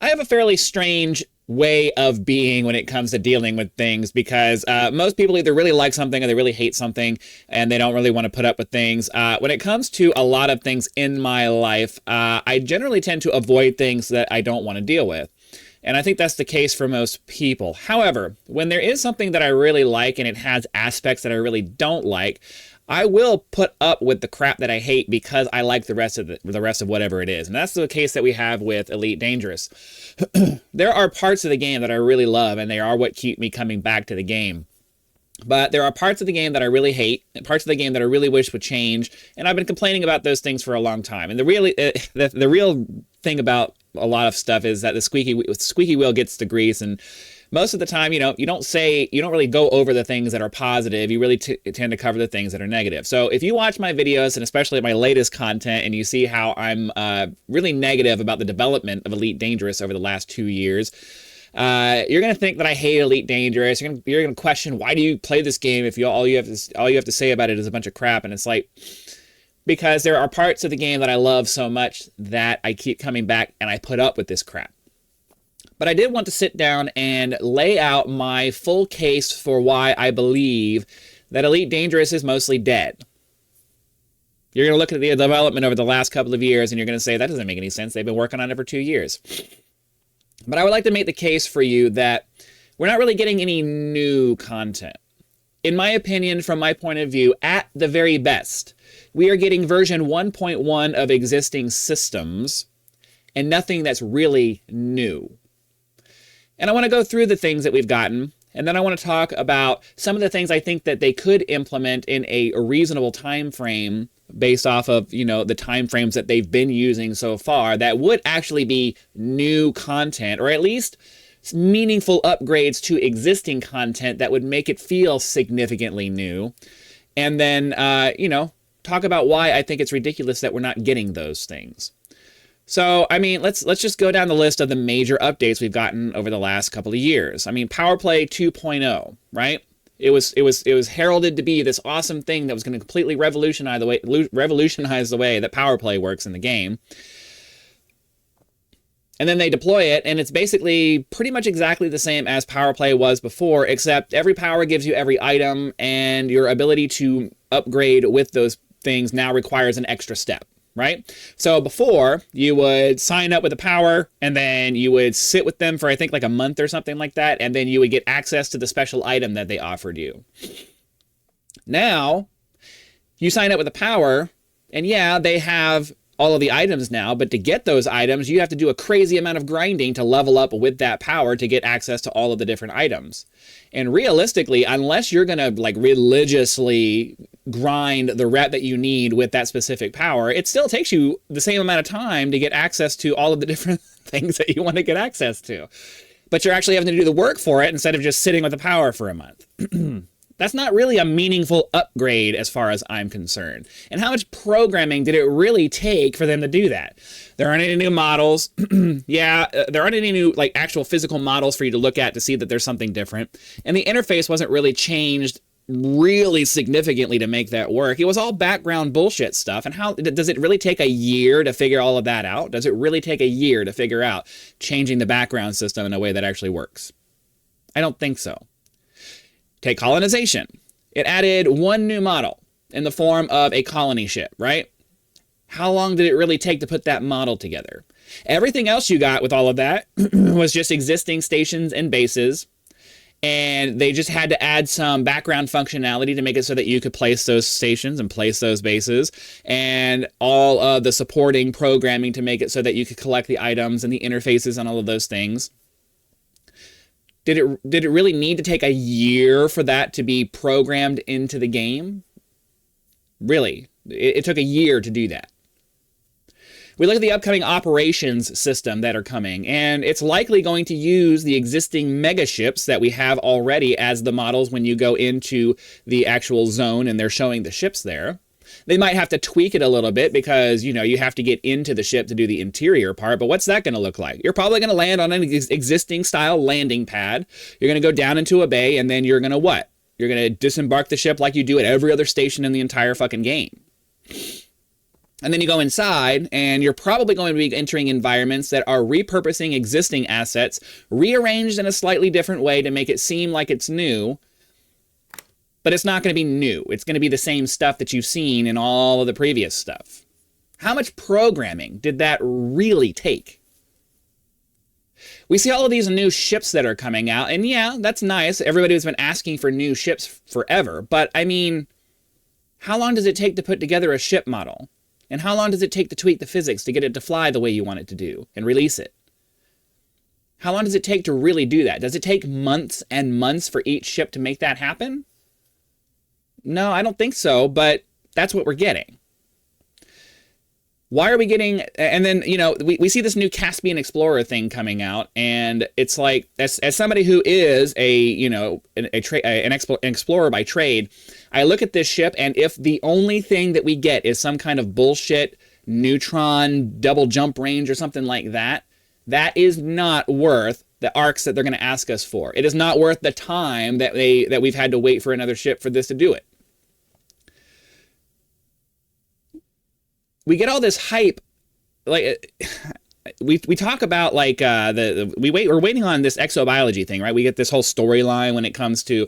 I have a fairly strange way of being when it comes to dealing with things because most people either really like something or they really hate something and they don't really want to put up with things. When it comes to a lot of things in my life, I generally tend to avoid things that I don't want to deal with. And I think that's the case for most people. However, when there is something that I really like and it has aspects that I really don't like, I will put up with the crap that I hate because I like the rest of whatever it is. And that's the case that we have with Elite Dangerous. There are parts of the game that I really love, and they are what keep me coming back to the game. But there are parts of the game that I really hate, and parts of the game that I really wish would change, and I've been complaining about those things for a long time. And the real thing about a lot of stuff is that the squeaky wheel gets the grease, and most of the time, you don't really go over the things that are positive. You really tend to cover the things that are negative. So if you watch my videos, and especially my latest content, and you see how I'm really negative about the development of Elite Dangerous over the last 2 years, you're going to think that I hate Elite Dangerous. You're going to question, why do you play this game if all you have to say about it is a bunch of crap? And it's like, because there are parts of the game that I love so much that I keep coming back and I put up with this crap. But I did want to sit down and lay out my full case for why I believe that Elite Dangerous is mostly dead. You're going to look at the development over the last couple of years and you're going to say, that doesn't make any sense. They've been working on it for 2 years. But I would like to make the case for you that we're not really getting any new content. In my opinion, from my point of view, at the very best, we are getting version 1.1 of existing systems and nothing that's really new. And I want to go through the things that we've gotten, and then I want to talk about some of the things I think that they could implement in a reasonable time frame based off of, the time frames that they've been using so far that would actually be new content, or at least meaningful upgrades to existing content that would make it feel significantly new. And then, talk about why I think it's ridiculous that we're not getting those things. So, I mean, let's just go down the list of the major updates we've gotten over the last couple of years. I mean, Power Play 2.0, right? It was heralded to be this awesome thing that was going to completely revolutionize the way that Power Play works in the game. And then they deploy it, and it's basically pretty much exactly the same as Power Play was before, except every power gives you every item, and your ability to upgrade with those things now requires an extra step. Right? So before, you would sign up with a power, and then you would sit with them for, I think, like a month or something like that, and then you would get access to the special item that they offered you. Now, you sign up with a power, and yeah, they have all of the items now, but to get those items, you have to do a crazy amount of grinding to level up with that power to get access to all of the different items. And realistically, unless you're going to religiously grind the rep that you need with that specific power, it still takes you the same amount of time to get access to all of the different things that you want to get access to. But you're actually having to do the work for it instead of just sitting with the power for a month. That's not really a meaningful upgrade as far as I'm concerned. And how much programming did it really take for them to do that? There aren't any new models. Yeah, there aren't any new actual physical models for you to look at to see that there's something different. And the interface wasn't really changed really significantly to make that work. It was all background bullshit stuff. And how does it really take a year to figure all of that out? Does it really take a year to figure out changing the background system in a way that actually works? I don't think so. Take colonization. It added one new model in the form of a colony ship, right? How long did it really take to put that model together? Everything else you got with all of that was just existing stations and bases, and they just had to add some background functionality to make it so that you could place those stations and place those bases, and all of the supporting programming to make it so that you could collect the items and the interfaces and all of those things. Did it really need to take a year for that to be programmed into the game? Really, it took a year to do that. We look at the upcoming operations system that are coming, and it's likely going to use the existing mega ships that we have already as the models when you go into the actual zone and they're showing the ships there. They might have to tweak it a little bit because, you have to get into the ship to do the interior part, but what's that going to look like? You're probably going to land on an existing style landing pad. You're going to go down into a bay, and then you're going to what? You're going to disembark the ship like you do at every other station in the entire fucking game. And then you go inside, and you're probably going to be entering environments that are repurposing existing assets, rearranged in a slightly different way to make it seem like it's new. But it's not going to be new. It's going to be the same stuff that you've seen in all of the previous stuff. How much programming did that really take? We see all of these new ships that are coming out, and yeah, that's nice. Everybody has been asking for new ships forever. But, I mean, how long does it take to put together a ship model? And how long does it take to tweak the physics to get it to fly the way you want it to do and release it? How long does it take to really do that? Does it take months and months for each ship to make that happen? No, I don't think so, but that's what we're getting. Why are we getting, and then, you know, we see this new Caspian Explorer thing coming out, and it's like, as somebody who is a, you know, an explorer by trade, I look at this ship, and if the only thing that we get is some kind of bullshit neutron double jump range or something like that, that is not worth the arcs that they're going to ask us for. It is not worth the time that we've had to wait for another ship for this to do it. We get all this hype, like we talk about like we're waiting on this exobiology thing, right? We get this whole storyline when it comes to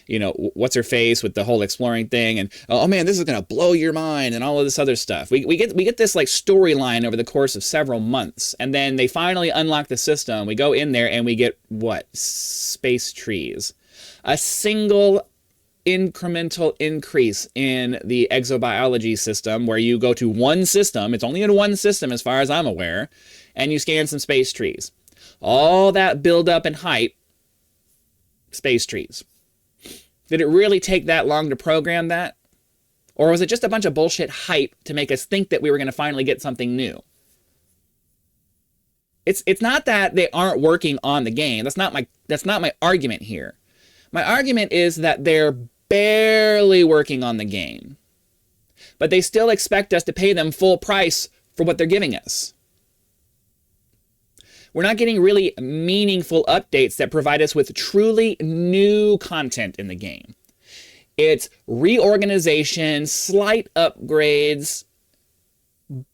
you know, what's her face with the whole exploring thing, and oh man, this is gonna blow your mind, and all of this other stuff. We get this like storyline over the course of several months, and then they finally unlock the system. We go in there and we get what? Space trees, a single incremental increase in the exobiology system, where you go to one system, it's only in one system as far as I'm aware, and you scan some space trees. All that build up and hype, space trees. Did it really take that long to program that? Or was it just a bunch of bullshit hype to make us think that we were going to finally get something new? It's not that they aren't working on the game. That's not my argument here. My argument is that they're barely working on the game, but they still expect us to pay them full price for what they're giving us. We're not getting really meaningful updates that provide us with truly new content in the game. It's reorganization, slight upgrades,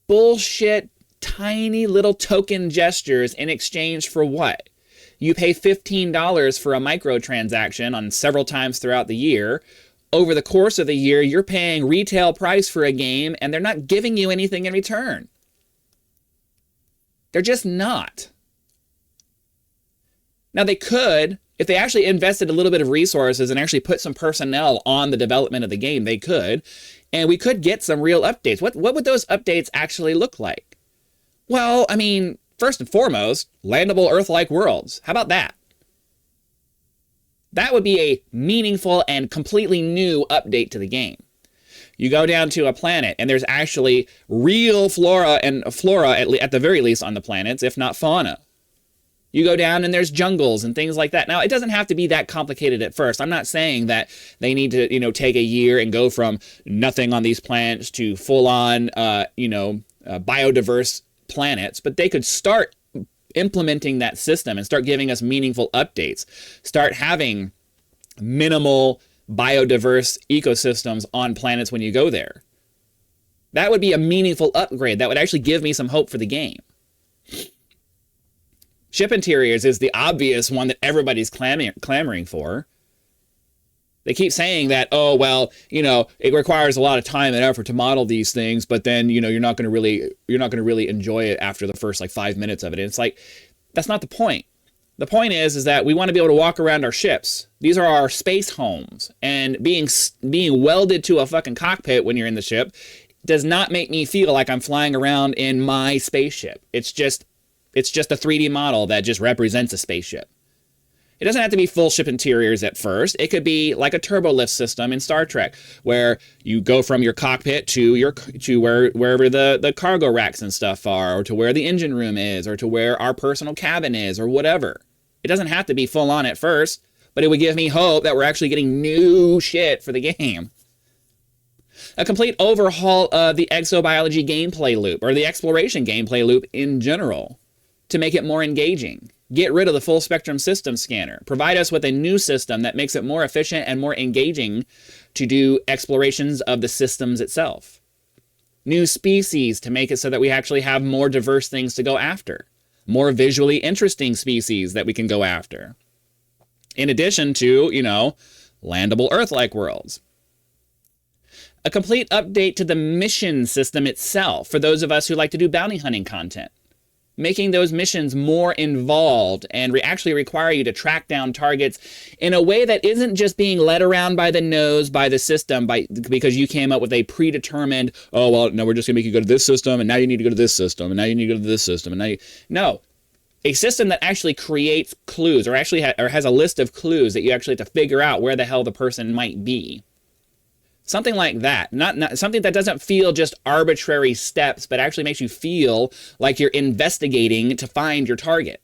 bullshit, tiny little token gestures in exchange for what? You pay $15 for a microtransaction on several times throughout the year. Over the course of the year, you're paying retail price for a game, and they're not giving you anything in return. They're just not. Now, they could, if they actually invested a little bit of resources and actually put some personnel on the development of the game, they could, and we could get some real updates. What would those updates actually look like? Well, I mean, first and foremost, landable Earth-like worlds. How about that? That would be a meaningful and completely new update to the game. You go down to a planet, and there's actually real flora, at the very least, on the planets, if not fauna. You go down, and there's jungles and things like that. Now, it doesn't have to be that complicated at first. I'm not saying that they need to, you know, take a year and go from nothing on these planets to full-on, biodiverse planets, but they could start implementing that system and start giving us meaningful updates. Start having minimal biodiverse ecosystems on planets when you go there. That would be a meaningful upgrade. That would actually give me some hope for the game. Ship interiors is the obvious one that everybody's clamoring for. They keep saying that, oh, well, you know, it requires a lot of time and effort to model these things, but then, you know, you're not going to really enjoy it after the first like 5 minutes of it. And it's like, that's not the point. The point is that we want to be able to walk around our ships. These are our space homes, and being welded to a fucking cockpit when you're in the ship does not make me feel like I'm flying around in my spaceship. It's just a 3D model that just represents a spaceship. It doesn't have to be full ship interiors at first. It could be like a turbolift system in Star Trek, where you go from your cockpit to wherever the cargo racks and stuff are, or to where the engine room is, or to where our personal cabin is, or whatever. It doesn't have to be full on at first, but it would give me hope that we're actually getting new shit for the game. A complete overhaul of the exobiology gameplay loop, or the exploration gameplay loop in general, to make it more engaging. Get rid of the full spectrum system scanner. Provide us with a new system that makes it more efficient and more engaging to do explorations of the systems itself. new species to make it so that we actually have more diverse things to go after, more visually interesting species that we can go after. In addition to, you know, landable Earth-like worlds. A complete update to the mission system itself for those of us who like to do bounty hunting content. Making those missions more involved and actually require you to track down targets in a way that isn't just being led around by the nose by the system because you came up with a predetermined, oh, well, no, we're just going to make you go to this system, and now you need to go to this system, and now you need to go to this system, and now you... No. A system that actually creates clues or actually has a list of clues that you actually have to figure out where the hell the person might be. Something like that. Not something that doesn't feel just arbitrary steps, but actually makes you feel like you're investigating to find your target.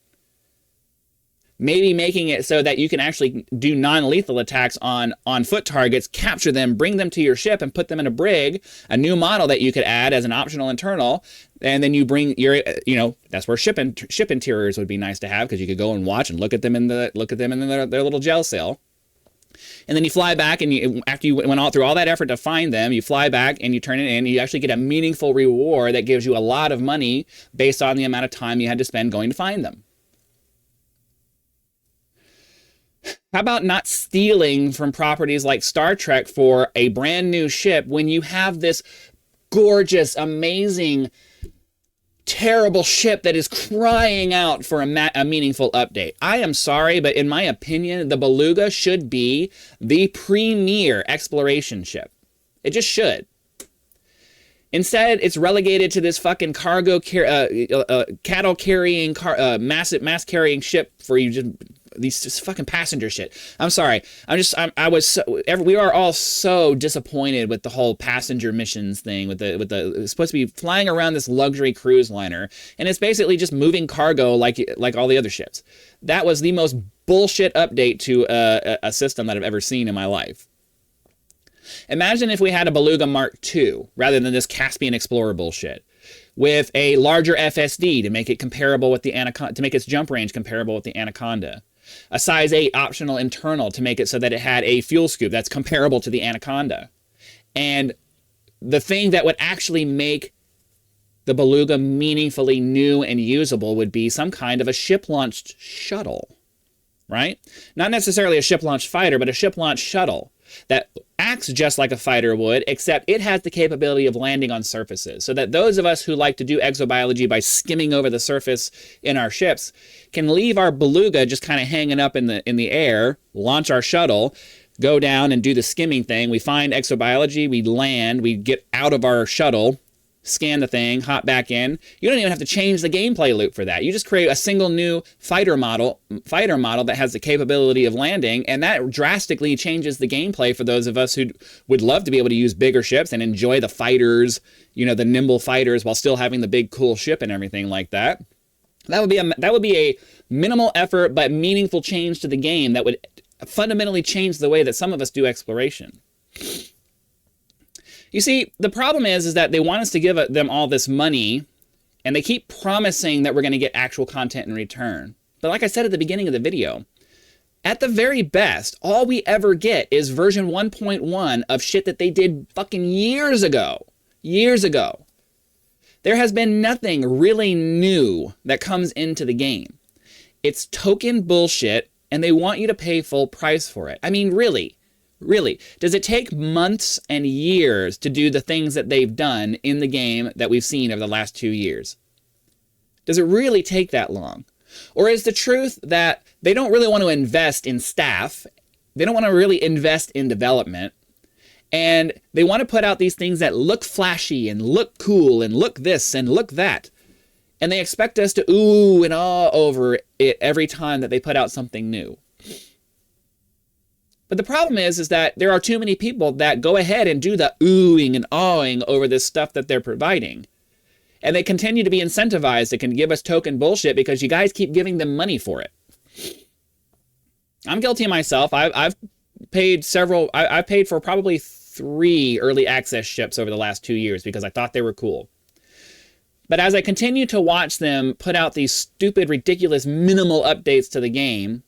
Maybe making it so that you can actually do non-lethal attacks on foot targets, capture them, bring them to your ship, and put them in a brig, a new model that you could add as an optional internal, and then you bring your, you know, that's where ship interiors would be nice to have, because you could go and watch and look at them in their little jail cell. And then you fly back, and after you went all through all that effort to find them, you fly back and you turn it in, and you actually get a meaningful reward that gives you a lot of money based on the amount of time you had to spend going to find them. How about not stealing from properties like Star Trek for a brand new ship when you have this gorgeous, amazing, terrible ship that is crying out for a meaningful update? I am sorry, but in my opinion, the Beluga should be the premier exploration ship. It just should. Instead, it's relegated to this fucking cargo cattle carrying mass carrying ship for you just these fucking passenger shit. I'm sorry. We are all so disappointed with the whole passenger missions thing it's supposed to be flying around this luxury cruise liner, and it's basically just moving cargo like all the other ships. That was the most bullshit update to a system that I've ever seen in my life. Imagine if we had a Beluga Mark II rather than this Caspian Explorer bullshit, with a larger FSD to make it comparable with the Anaconda, to make its jump range comparable with the Anaconda. A size 8 optional internal to make it so that it had a fuel scoop that's comparable to the Anaconda. And the thing that would actually make the Beluga meaningfully new and usable would be some kind of a ship-launched shuttle, right? Not necessarily a ship-launched fighter, but a ship-launched shuttle that acts just like a fighter would, except it has the capability of landing on surfaces, so that those of us who like to do exobiology by skimming over the surface in our ships can leave our Beluga just kind of hanging up in the air, launch our shuttle, go down and do the skimming thing. We find exobiology, we land, we get out of our shuttle, scan the thing, hop back in. You don't even have to change the gameplay loop for that. You just create a single new fighter model that has the capability of landing, and that drastically changes the gameplay for those of us who would love to be able to use bigger ships and enjoy the fighters, you know, the nimble fighters, while still having the big cool ship and everything like that. That would be a minimal effort but meaningful change to the game that would fundamentally change the way that some of us do exploration. You see, the problem is that they want us to give them all this money, and they keep promising that we're going to get actual content in return. But like I said at the beginning of the video, at the very best, all we ever get is version 1.1 of shit that they did fucking years ago. Years ago. There has been nothing really new that comes into the game. It's token bullshit, and they want you to pay full price for it. I mean, really. Really, does it take months and years to do the things that they've done in the game that we've seen over the last 2 years? Does it really take that long? Or is the truth that they don't really want to invest in staff, they don't want to really invest in development, and they want to put out these things that look flashy and look cool and look this and look that, and they expect us to ooh and ah over it every time that they put out something new? But the problem is that there are too many people that go ahead and do the oohing and awing over this stuff that they're providing. And they continue to be incentivized to can give us token bullshit because you guys keep giving them money for it. I'm guilty of myself. I've paid I've paid for probably 3 early access ships over the last 2 years because I thought they were cool. But as I continue to watch them put out these stupid, ridiculous, minimal updates to the game,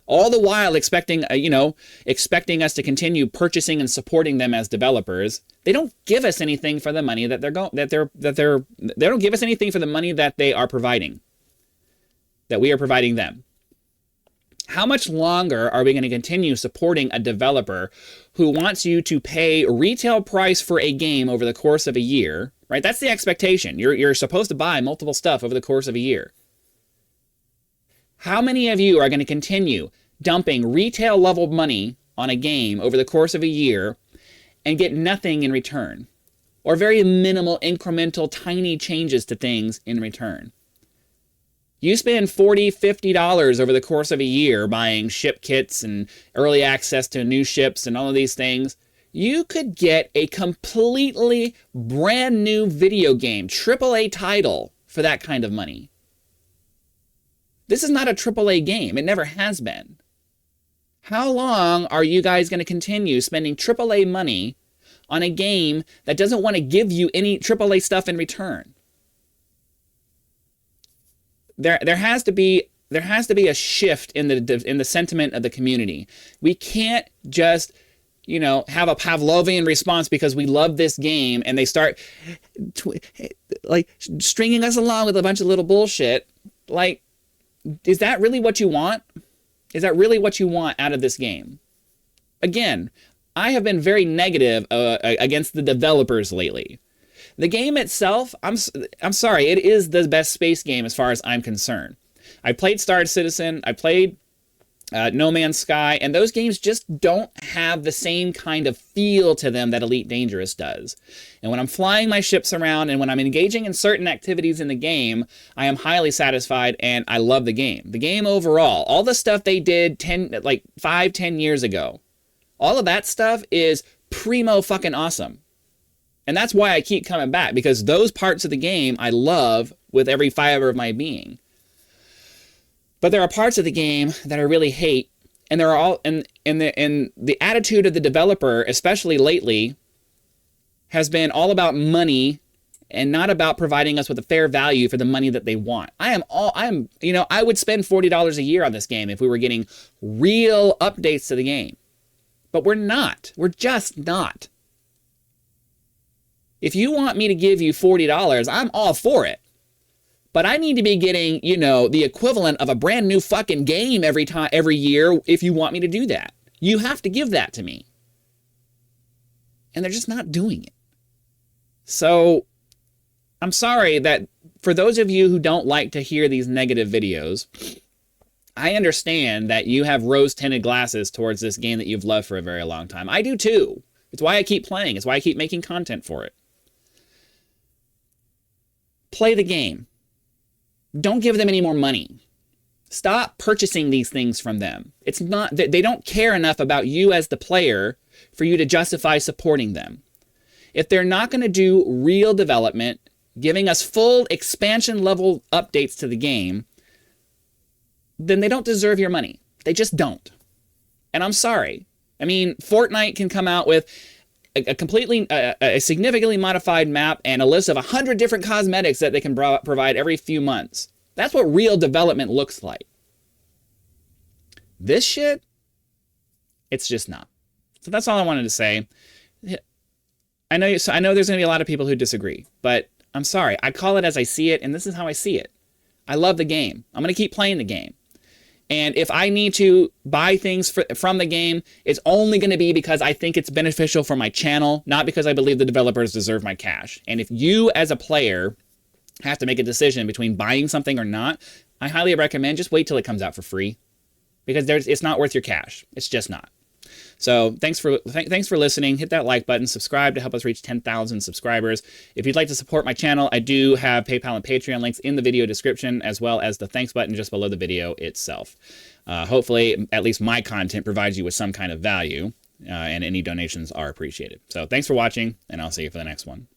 All the while expecting, expecting us to continue purchasing and supporting them as developers. They don't give us anything for the money that they don't give us anything for the money that they are providing, that we are providing them. How much longer are we going to continue supporting a developer who wants you to pay retail price for a game over the course of a year, right? That's the expectation. You're supposed to buy multiple stuff over the course of a year. How many of you are going to continue dumping retail level money on a game over the course of a year and get nothing in return? Or very minimal, incremental, tiny changes to things in return? You spend $40, $50 over the course of a year buying ship kits and early access to new ships and all of these things. You could get a completely brand new video game, AAA title, for that kind of money. This is not a AAA game. It never has been. How long are you guys going to continue spending AAA money on a game that doesn't want to give you any AAA stuff in return? There has to be a shift in the sentiment of the community. We can't just, have a Pavlovian response because we love this game and they start stringing us along with a bunch of little bullshit. Like, is that really what you want? Is that really what you want out of this game? Again, I have been very negative against the developers lately. The game itself, I'm sorry, it is the best space game as far as I'm concerned. I played Star Citizen, I played No Man's Sky, and those games just don't have the same kind of feel to them that Elite Dangerous does. And when I'm flying my ships around and when I'm engaging in certain activities in the game, I am highly satisfied and I love the game. The game overall, all the stuff they did 5-10 years ago, all of that stuff is primo fucking awesome. And that's why I keep coming back, because those parts of the game I love with every fiber of my being. But there are parts of the game that I really hate, and there are all and the attitude of the developer, especially lately, has been all about money and not about providing us with a fair value for the money that they want. I would spend $40 a year on this game if we were getting real updates to the game. But we're not. We're just not. If you want me to give you $40, I'm all for it. But I need to be getting, the equivalent of a brand new fucking game every year if you want me to do that. You have to give that to me. And they're just not doing it. So I'm sorry that for those of you who don't like to hear these negative videos, I understand that you have rose-tinted glasses towards this game that you've loved for a very long time. I do too. It's why I keep playing. It's why I keep making content for it. Play the game. Don't give them any more money. Stop purchasing these things from them. It's not that they don't care enough about you as the player for you to justify supporting them. If they're not going to do real development, giving us full expansion level updates to the game, then they don't deserve your money. They just don't. And I'm sorry. I mean, Fortnite can come out with a significantly modified map and a list of 100 different cosmetics that they can provide every few months. That's what real development looks like. This shit, it's just not. So that's all I wanted to say. I know there's going to be a lot of people who disagree, but I'm sorry. I call it as I see it, and this is how I see it. I love the game. I'm going to keep playing the game. And if I need to buy things from the game, it's only going to be because I think it's beneficial for my channel, not because I believe the developers deserve my cash. And if you as a player have to make a decision between buying something or not, I highly recommend just wait till it comes out for free, because it's not worth your cash. It's just not. So thanks for listening. Hit that like button, subscribe to help us reach 10,000 subscribers. If you'd like to support my channel, I do have PayPal and Patreon links in the video description, as well as the thanks button just below the video itself. Hopefully, at least my content provides you with some kind of value, and any donations are appreciated. So thanks for watching, and I'll see you for the next one.